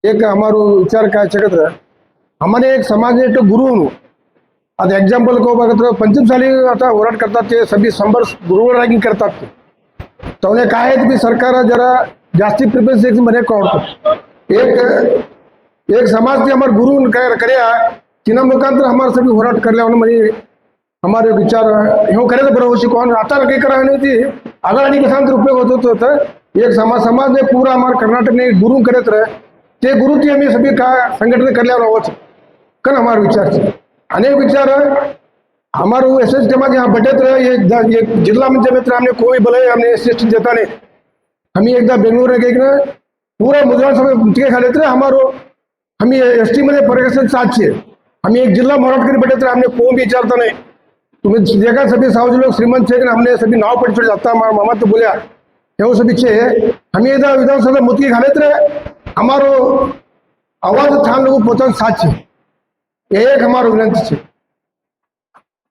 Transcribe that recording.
एक અમારો વિચાર काय છે કે અમારે એક સમાજને એક ગુરુનું आता एग्जाम्पल को बघत पंचमसाली आता होराट करतात ते सभी संभर गुरुवर रॅगिंग करतात तो उन्हें काय है की सरकार जरा जास्ती प्रिफरेंस देती मने काढतो एक समाज के हमारे गुरु करे तिना मुखांतर हमारे सभी होराट करल्या म्हणजे हमारे विचार हे करे तर बरोबर शिकवून आता काही करा नाही ती आगाणी कशांतर उपयोग होत होता एक समाज ने पूरा हमारे कर्नाटक ने गुरु करत रहे ते गुरु ती आम्ही सभी का संघटन करल्यावर आहोत कन हमारे विचार अनेक विचार हमारे एस एस टी में यहाँ बटे रहे ये जिला में मित्र हमने कोई बोले हमने एस टी देता नहीं हमें एकदा बेंगलोर गए ना पूरा मुद्रा सब टिके खाले थे हमारो हमें एस टी मध्ये पर्यटन साथ है हमें एक जिला मराठ कर बटे हमने कोई भी विचारता नहीं तुम्हें देखा सभी सावज लोग श्रीमंत थे हमने सभी नाव पड़ चढ़ जाता मामा तो बोलिया वो सभी छे हमें एकदा विधानसभा मुद्दे खाले थे हमारो आवाज थान लोग पोता साथ है एक हमारो विनंती है।